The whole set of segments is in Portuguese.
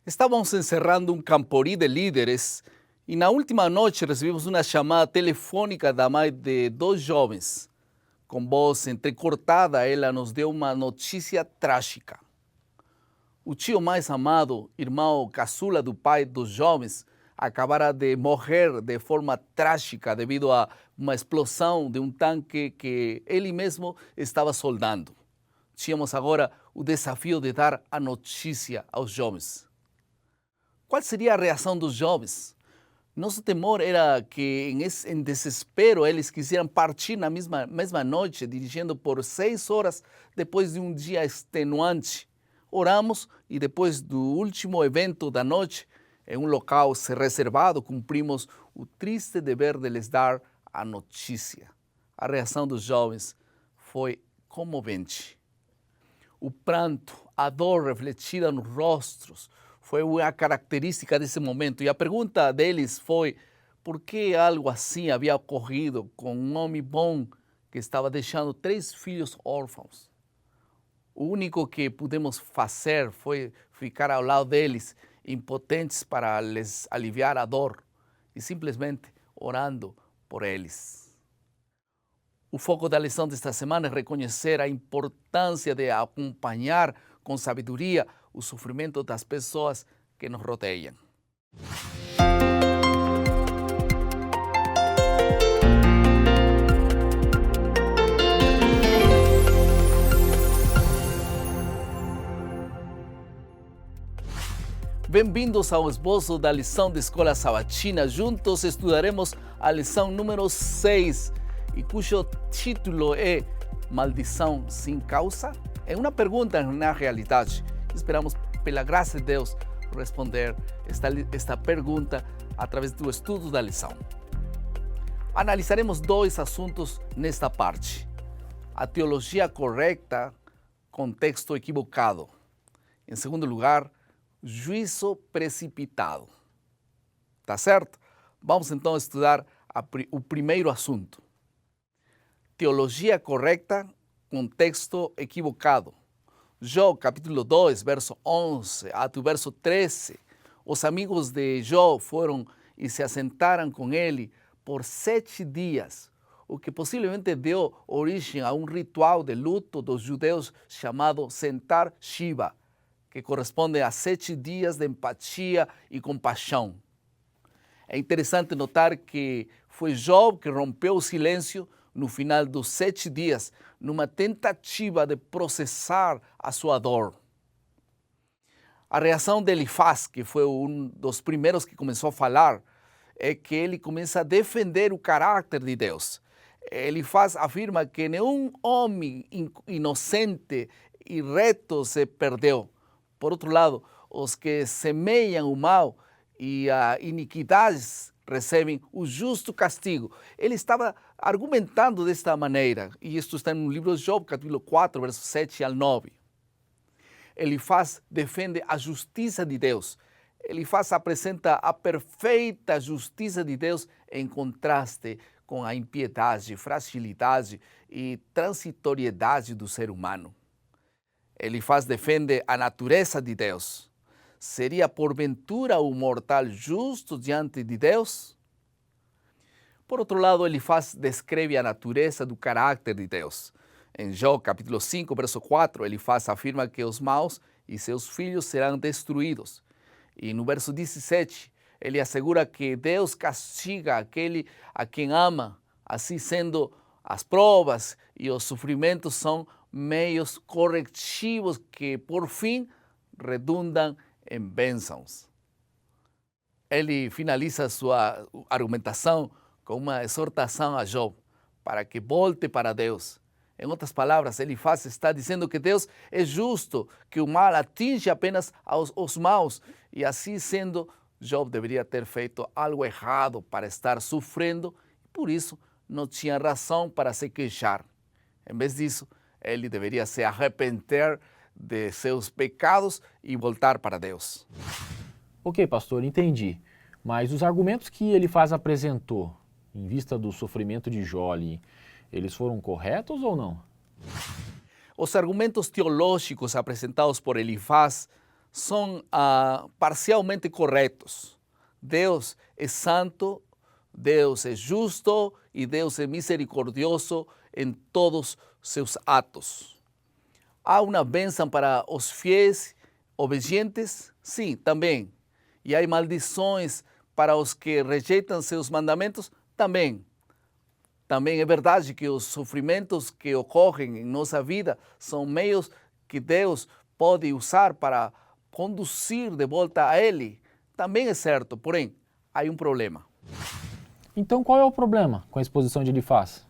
Estávamos encerrando um camporee de líderes e na última noite recebimos uma chamada telefônica da mãe de dois jovens. Com voz entrecortada, ela nos deu uma notícia trágica. O tio mais amado, irmão caçula do pai dos jovens, acabara de morrer de forma trágica devido a uma explosão de um tanque que ele mesmo estava soldando. Tínhamos agora o desafio de dar a notícia aos jovens. Qual seria a reação dos jovens? Nosso temor era que, em desespero, eles quisieram partir na mesma noite, dirigindo por 6 horas depois de um dia extenuante. Oramos e depois do último evento da noite, em um local reservado, cumprimos o triste dever de lhes dar a notícia. A reação dos jovens foi comovente. O pranto, a dor refletida nos rostros, foi uma característica desse momento. E a pergunta deles foi: por que algo assim havia ocorrido com um homem bom que estava deixando 3 filhos órfãos? O único que pudemos fazer foi ficar ao lado deles, impotentes para lhes aliviar a dor e simplesmente orando por eles. O foco da lição desta semana é reconhecer a importância de acompanhar com sabedoria o sofrimento das pessoas que nos rodeiam. Bem-vindos ao esboço da lição de Escola Sabatina. Juntos estudaremos a lição número 6, e cujo título é Maldição sem causa? É uma pergunta na realidade. Esperamos, pela graça de Deus, responder esta pergunta através do estudo da lição. Analisaremos 2 assuntos nesta parte: a teologia correta, contexto equivocado. Em segundo lugar, juízo precipitado. Tá certo? Vamos então estudar o primeiro assunto. Teologia correta, contexto equivocado. Jó, capítulo 2, verso 11 até o verso 13. Os amigos de Jó foram e se assentaram com ele por 7 dias, o que possivelmente deu origem a um ritual de luto dos judeus chamado Sentar Shiva, que corresponde a 7 dias de empatia e compaixão. É interessante notar que foi Jó que rompeu o silêncio no final dos 7 dias, numa tentativa de processar a sua dor. A reação de Elifaz, que foi um dos primeiros que começou a falar, é que ele começa a defender o caráter de Deus. Elifaz afirma que nenhum homem inocente e reto se perdeu. Por outro lado, os que semeiam o mal e a iniquidade recebem o justo castigo. Ele estava argumentando desta maneira, e isto está no livro de Jó, capítulo 4, versos 7 ao 9. Elifaz defende a justiça de Deus. Elifaz apresenta a perfeita justiça de Deus em contraste com a impiedade, fragilidade e transitoriedade do ser humano. Elifaz defende a natureza de Deus. Seria porventura o mortal justo diante de Deus? Por outro lado, Elifaz descreve a natureza do caráter de Deus. Em Jó, capítulo 5, verso 4, Elifaz afirma que os maus e seus filhos serão destruídos. E no verso 17, ele assegura que Deus castiga aquele a quem ama, assim sendo as provas e os sofrimentos são meios corretivos que, por fim, redundam em bênçãos. Ele finaliza sua argumentação com uma exortação a Jó para que volte para Deus. Em outras palavras, Elifaz está dizendo que Deus é justo, que o mal atinge apenas os maus, e assim sendo, Jó deveria ter feito algo errado para estar sofrendo, e por isso não tinha razão para se queixar. Em vez disso, ele deveria se arrepender de seus pecados e voltar para Deus. Ok, pastor, entendi. Mas os argumentos que Elifaz apresentou, em vista do sofrimento de Jó ali, eles foram corretos ou não? Os argumentos teológicos apresentados por Elifaz são parcialmente corretos. Deus é santo, Deus é justo e Deus é misericordioso em todos seus atos. Há uma bênção para os fiéis obedientes? Sim, também. E há maldições para os que rejeitam seus mandamentos? Também. Também é verdade que os sofrimentos que ocorrem em nossa vida são meios que Deus pode usar para conduzir de volta a Ele. Também é certo, porém, há um problema. Então qual é o problema com a exposição de Elifaz?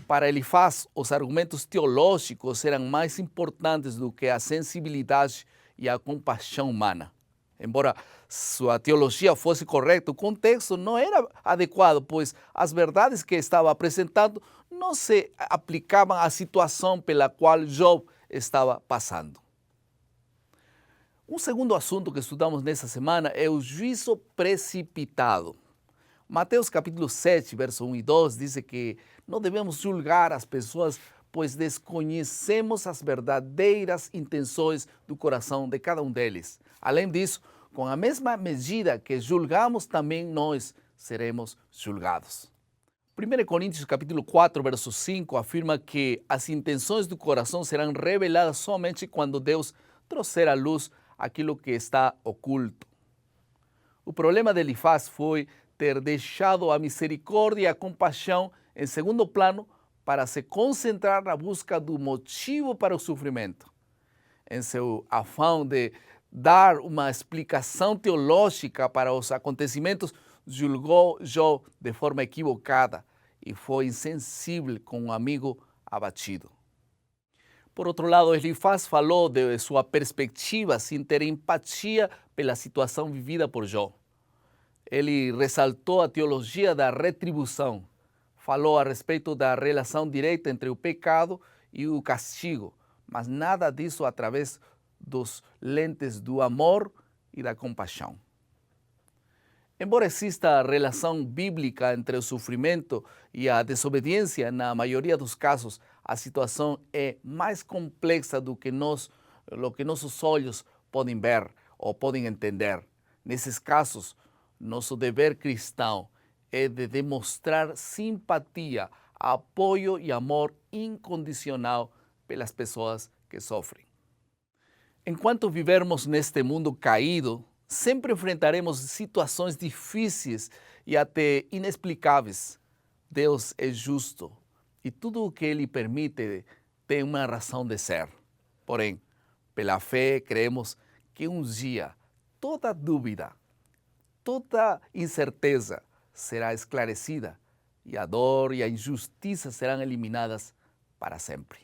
Para Elifaz, os argumentos teológicos eram mais importantes do que a sensibilidade e a compaixão humana. Embora sua teologia fosse correta, o contexto não era adequado, pois as verdades que estava apresentando não se aplicavam à situação pela qual Job estava passando. Um segundo assunto que estudamos nessa semana é o juízo precipitado. Mateus capítulo 7, verso 1 e 2 diz que não devemos julgar as pessoas, pois desconhecemos as verdadeiras intenções do coração de cada um deles. Além disso, com a mesma medida que julgamos, também nós seremos julgados. 1 Coríntios capítulo 4, verso 5 afirma que as intenções do coração serão reveladas somente quando Deus trouxer à luz aquilo que está oculto. O problema de Elifaz foi ter deixado a misericórdia e a compaixão em segundo plano para se concentrar na busca do motivo para o sofrimento. Em seu afã de dar uma explicação teológica para os acontecimentos, julgou Job de forma equivocada e foi insensível com um amigo abatido. Por outro lado, Elifaz falou de sua perspectiva sem ter empatia pela situação vivida por Job. Ele ressaltou a teologia da retribuição, falou a respeito da relação direta entre o pecado e o castigo, mas nada disso através dos lentes do amor e da compaixão. Embora exista relação bíblica entre o sofrimento e a desobediência, na maioria dos casos, a situação é mais complexa do que nossos olhos podem ver ou podem entender. Nesses casos, nosso dever cristão é de demonstrar simpatia, apoio e amor incondicional pelas pessoas que sofrem. Enquanto vivermos neste mundo caído, sempre enfrentaremos situações difíceis e até inexplicáveis. Deus é justo e tudo o que Ele permite tem uma razão de ser. Porém, pela fé, cremos que um dia toda dúvida, toda incerteza será esclarecida e a dor e a injustiça serão eliminadas para sempre.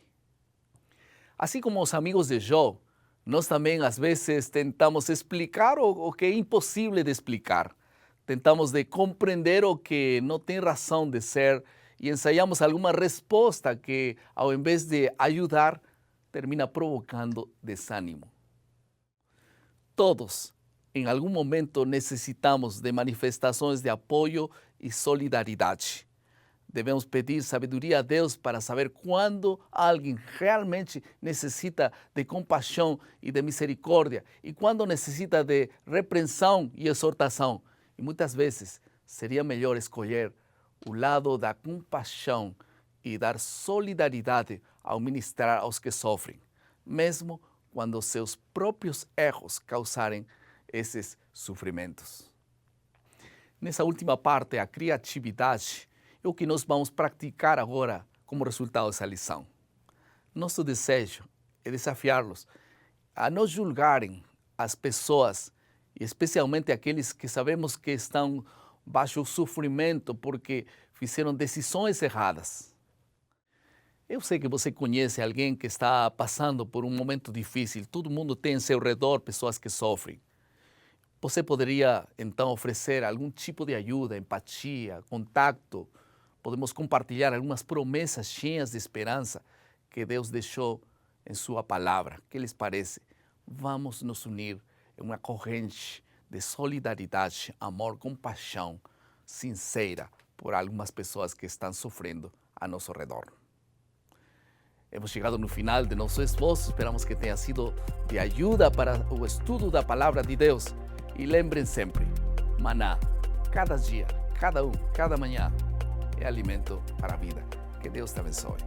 Assim como os amigos de Job, nós também às vezes tentamos explicar o que é impossível de explicar. Tentamos de compreender o que não tem razão de ser e ensaiamos alguma resposta que, ao invés de ajudar, termina provocando desânimo. Todos, em algum momento, necessitamos de manifestações de apoio e solidariedade. Devemos pedir sabedoria a Deus para saber quando alguém realmente necessita de compaixão e de misericórdia e quando necessita de repreensão e exortação. E muitas vezes seria melhor escolher o lado da compaixão e dar solidariedade ao ministrar aos que sofrem, mesmo quando seus próprios erros causarem esses sofrimentos. Nessa última parte, a criatividade é o que nós vamos praticar agora como resultado dessa lição. Nosso desejo é desafiá-los a não julgarem as pessoas, especialmente aqueles que sabemos que estão baixo o sofrimento porque fizeram decisões erradas. Eu sei que você conhece alguém que está passando por um momento difícil. Todo mundo tem em seu redor pessoas que sofrem. Você poderia, então, oferecer algum tipo de ajuda, empatia, contato. Podemos compartilhar algumas promessas cheias de esperança que Deus deixou em sua palavra. O que lhes parece? Vamos nos unir em uma corrente de solidariedade, amor, compaixão sincera por algumas pessoas que estão sofrendo a nosso redor. Hemos chegado no final de nosso esforço. Esperamos que tenha sido de ajuda para o estudo da Palavra de Deus. E lembrem sempre, maná, cada dia, cada manhã, é alimento para a vida. Que Deus te abençoe.